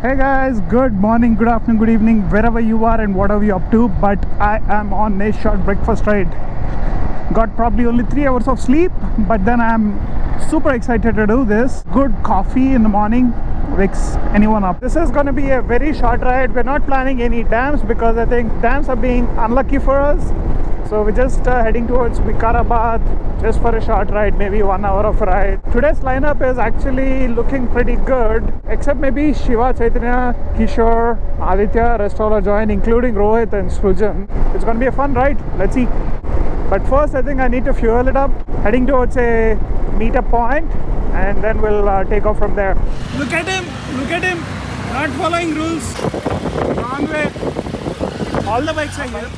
Hey guys, good morning, good afternoon, good evening, wherever you are and whatever you're up to. But I am on a short breakfast ride. Got probably only 3 hours of sleep, but then I'm super excited to do this. Good coffee in the morning wakes anyone up. This is going to be a very short ride. We're not planning any dams because I think dams are being unlucky for us. So we're just heading towards Vikarabad just for a short ride, maybe 1 hour of a ride. Today's lineup is actually looking pretty good, except maybe Shiva, Chaitanya, Kishore, Aditya, rest all are joined, including Rohit and Srujan. It's going to be a fun ride. Let's see. But first, I think I need to fuel it up. Heading towards a meetup point, and then we'll take off from there. Look at him! Look at him! Not following rules. Wrong way. All the bikes are here.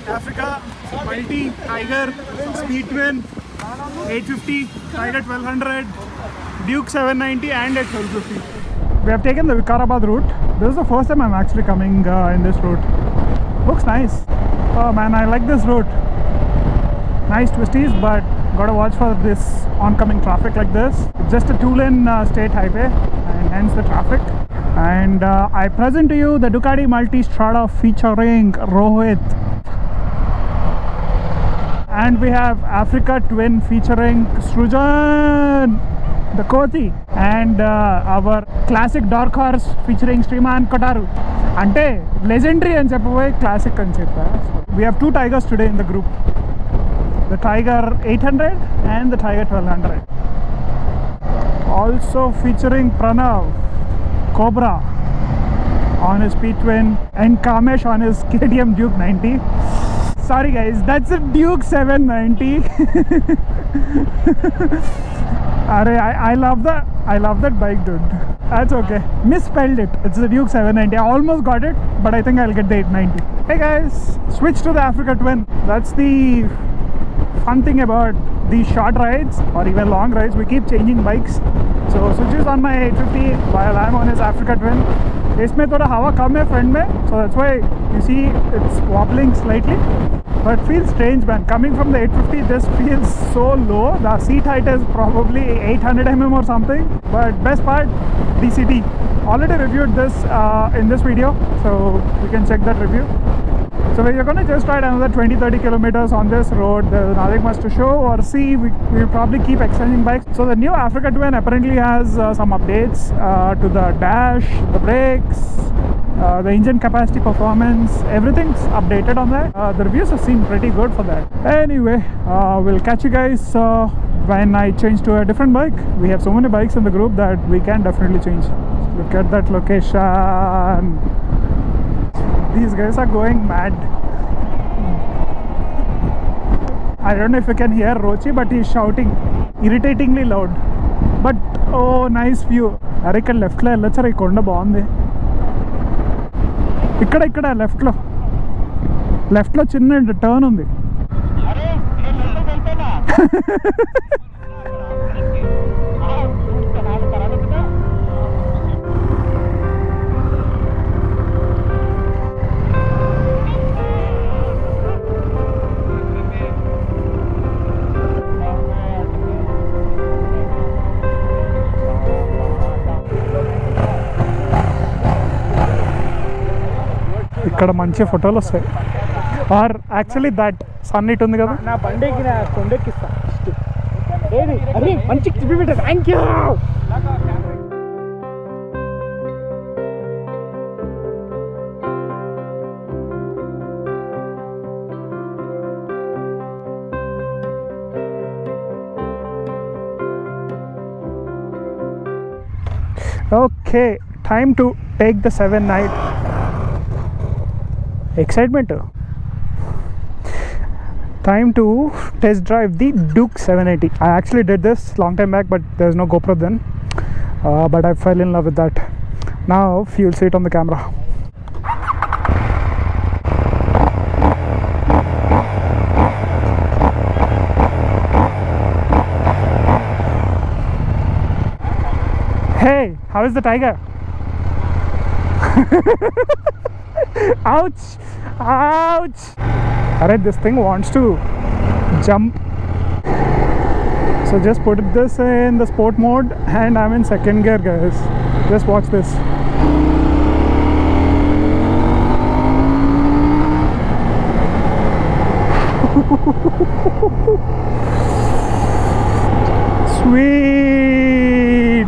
Africa, Multi, Tiger, Speed Twin, 850, Tiger 1200, Duke 790 and at 1250. We have taken the Vikarabad route. This is the first time I'm actually coming in this route. Looks nice. Oh man, I like this route. Nice twisties, but gotta watch for this oncoming traffic like this. It's just a 2-lane state highway and hence the traffic. And I present to you the Ducati Multi Strada featuring Rohit. And we have Africa Twin featuring Srujan, the Koti, and our classic dark horse featuring Sriman Kotaru. Ante legendary and classic concept. We have 2 Tigers today in the group. The Tiger 800 and the Tiger 1200. Also featuring Pranav, Cobra on his Speed Twin, and Kamesh on his KTM Duke 90. Sorry guys, that's a Duke 790. I love that bike, dude. That's okay. Misspelled it. It's the Duke 790. I almost got it, but I think I'll get the 890. Hey guys, switch to the Africa Twin. That's the fun thing about these short rides or even long rides. We keep changing bikes. So Switch is on my 850 while I'm on his Africa Twin. इसमें थोड़ा हवा कम है front में, so that's why you see it's wobbling slightly, but it feels strange, man. Coming from the 850, this feels so low. The seat height is probably 800 mm or something, but best part, DCT. Already reviewed this in this video, so you can check that review. So we're going to just ride another 20-30 kilometers on this road. There's nothing much to show or see. We'll probably keep exchanging bikes. So the new Africa Twin apparently has some updates to the dash, the brakes, the engine capacity, performance. Everything's updated on that. The reviews have seemed pretty good for that. Anyway, we'll catch you guys when I change to a different bike. We have so many bikes in the group that we can definitely change. Look at that location. These guys are going mad. I don't know if you can hear Rochi, but he's shouting irritatingly loud. But oh, nice view. Are ikkada left lo ellachara ee konda baagundi. Ikkada left lo chinna turn undi. ఇక్కడ మంచి ఫోటోలు వస్తాయి. Or actually that sun it ఉంది కదా, నా బండికి నా కొండెక్కిస్తా. ఏది అరే మంచి టిప్ పెట్టా. Thank you. Okay, time to take the 7 night. Excitement. Time to test drive the Duke 780. I actually did this long time back, but there's no GoPro then. But I fell in love with that. Now you'll see it on the camera. Hey, how is the Tiger? Ouch! Ouch! Alright, this thing wants to jump. So just put this in the sport mode and I'm in second gear, guys. Just watch this. Sweet.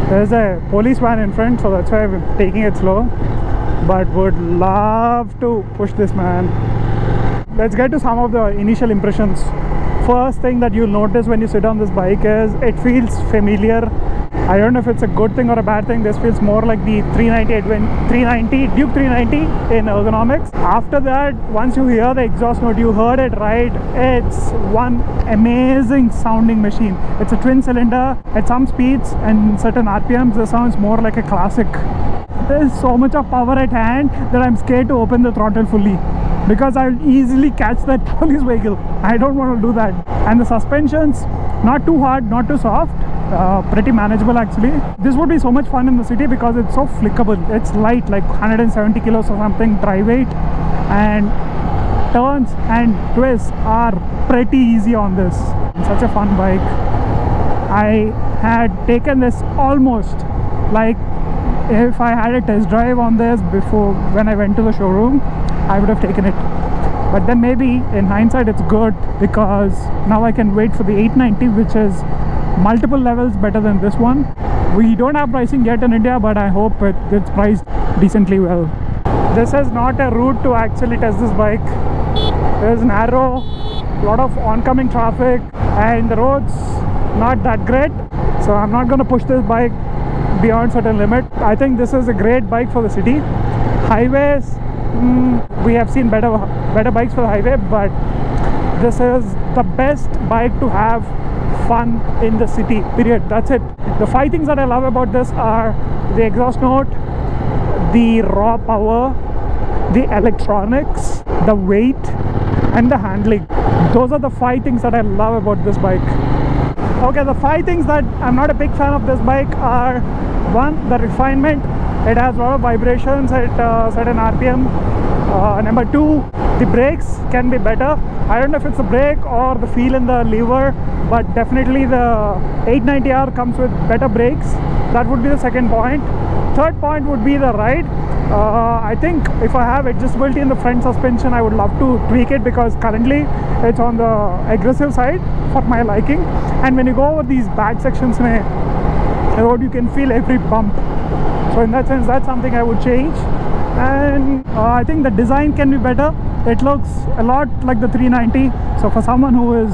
There's a police van in front, so that's why I'm taking it slow, but would love to push this, man. Let's get to some of the initial impressions. First thing that you'll notice when you sit on this bike is it feels familiar. I don't know if it's a good thing or a bad thing. This feels more like the Duke 390 in ergonomics. After that, once you hear the exhaust note, you heard it right, it's one amazing sounding machine. It's a twin cylinder. At some speeds and certain RPMs, it sounds more like a classic. There's so much of power at hand that I'm scared to open the throttle fully, because I'll easily catch that police vehicle. I don't want to do that. And the suspensions, not too hard, not too soft, pretty manageable actually. This would be so much fun in the city because it's so flickable. It's light, like 170 kilos or something dry weight, and turns and twists are pretty easy on this. It's such a fun bike. I had taken this almost, like, if I had a test drive on this before when I went to the showroom, I would have taken it. But then maybe in hindsight it's good, because now I can wait for the 890, which is multiple levels better than this one. We don't have pricing yet in India, but I hope it's priced decently well. This is not a route to actually test this bike. There's narrow, a lot of oncoming traffic, and the roads not that great, so I'm not going to push this bike beyond certain limit. I think this is a great bike for the city. Highways, we have seen better bikes for the highway, but this is the best bike to have fun in the city, period. That's it. The 5 things that I love about this are the exhaust note, the raw power, the electronics, the weight, and the handling. Those are the 5 things that I love about this bike. Okay, the 5 things that I'm not a big fan of this bike are: 1, the refinement. It has a lot of vibrations at certain RPM. Number 2, the brakes can be better. I don't know if it's the brake or the feel in the lever, but definitely the 890R comes with better brakes. That would be the second point. Third point would be the ride. I think if I have adjustability in the front suspension, I would love to tweak it, because currently it's on the aggressive side for my liking. And when you go over these bad sections in a road, you can feel every bump. So in that sense, that's something I would change. And I think the design can be better. It looks a lot like the 390. So for someone who is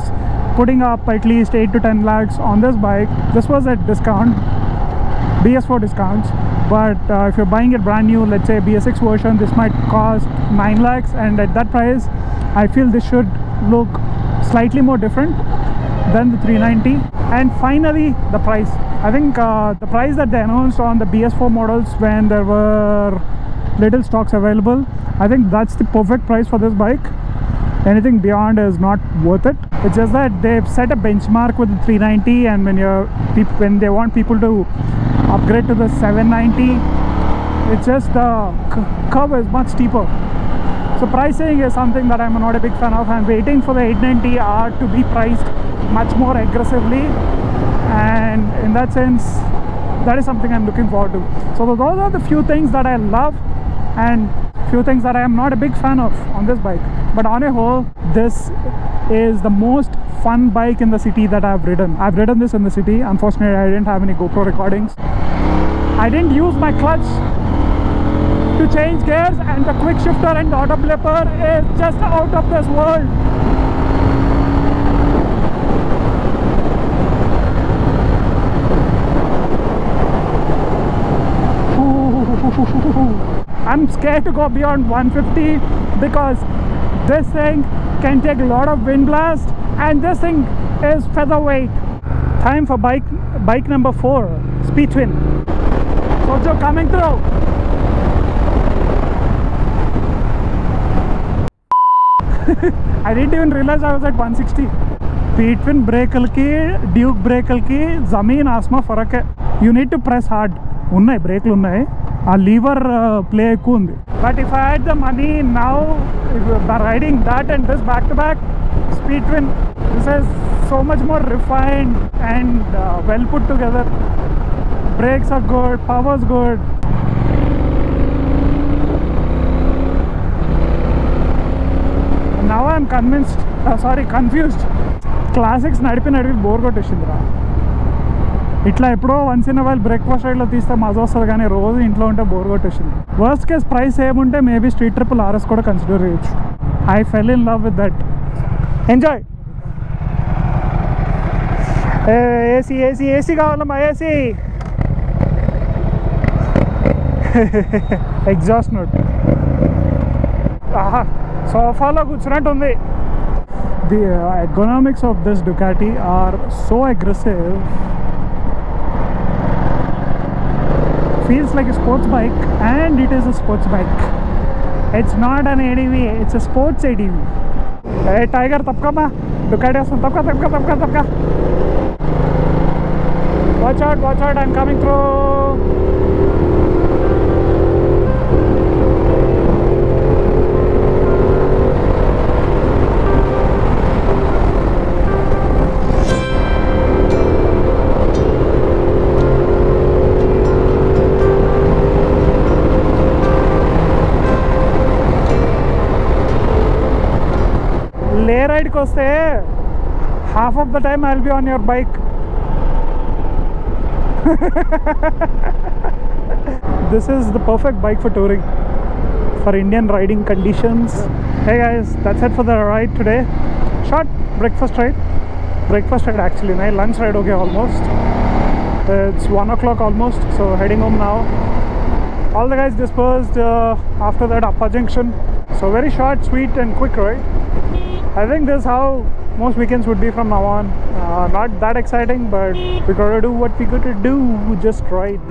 putting up at least 8 to 10 lakhs on this bike, this was at discount, BS4 discounts. But if you're buying it brand new, let's say BS6 version, this might cost 9 lakhs, and at that price I feel this should look slightly more different than the 390. And finally, the price. I think the price that they announced on the BS4 models when there were little stocks available, I think that's the perfect price for this bike. Anything beyond is not worth it. It's just that they've set a benchmark with the 390, and when they want people to upgrade to the 790, it's just the curve is much steeper. So pricing is something that I'm not a big fan of. I'm waiting for the 890R to be priced much more aggressively, and in that sense, that is something I'm looking forward to. So those are the few things that I love and few things that I am not a big fan of on this bike. But on a whole, this is the most fun bike in the city that I've ridden. I've ridden this in the city. Unfortunately, I didn't have any GoPro recordings. I didn't use my clutch to change gears, and the quick shifter and the auto flipper is just out of this world. I'm scared to go beyond 150 because this thing can take a lot of wind blast, and this thing is featherweight. Time for bike number 4, Speed Twin. Sojo coming through. I didn't even realize I was at 160. Speed Twin brake ki, Duke brake ki, zameen asma farak hai. You need to press hard. Unnai brake unnai. A lever play ekku undi. But if I had the money now, by riding that and this back to back, Speed Twin, this is so much more refined and well put together. Brakes are good, power's good. Now I'm convinced sorry confused. Classics నడిపి bore కొట్టేసిందిరా. ఇట్లా ఎప్పుడో once in while breakfast రైడ్లో తీస్తే మజా వస్తుంది, కానీ రోజు ఇంట్లో ఉంటే బోర్ కొట్టేసింది. వర్స్ట్ కేస్ ప్రైస్ ఏముంటే మేబీ స్ట్రీట్ ట్రిపుల్ ఆర్ఎస్ కూడా కన్సిడర్ చేయొచ్చు. I fell in love with that. Enjoy. AC AC AC కావాలమ్మా, ఏసీ. Exhaust note. ఆహా, సోఫాలో కూర్చున్నట్టు ఉంది. The economics of this Ducati are so aggressive. Feels like a sports bike, and it is a sports bike. It's not an ADV, it's a sports ADV. Hey Tiger, tapka ma Ducati asund, tapka. Watch out, I'm coming through. లే రైడ్కి వస్తే half of the time I'll be on your bike. This is the perfect bike for touring, for Indian riding conditions. Hey guys, that's it for the ride today. Short breakfast ride actually, nahi lunch ride ho gaya almost. It's 1 o'clock almost, so heading home now. All the guys dispersed after that Appa Junction. So very short, sweet and quick ride. I think this is how most weekends would be from now on. Not that exciting, but we gotta do what we gotta do. Just ride.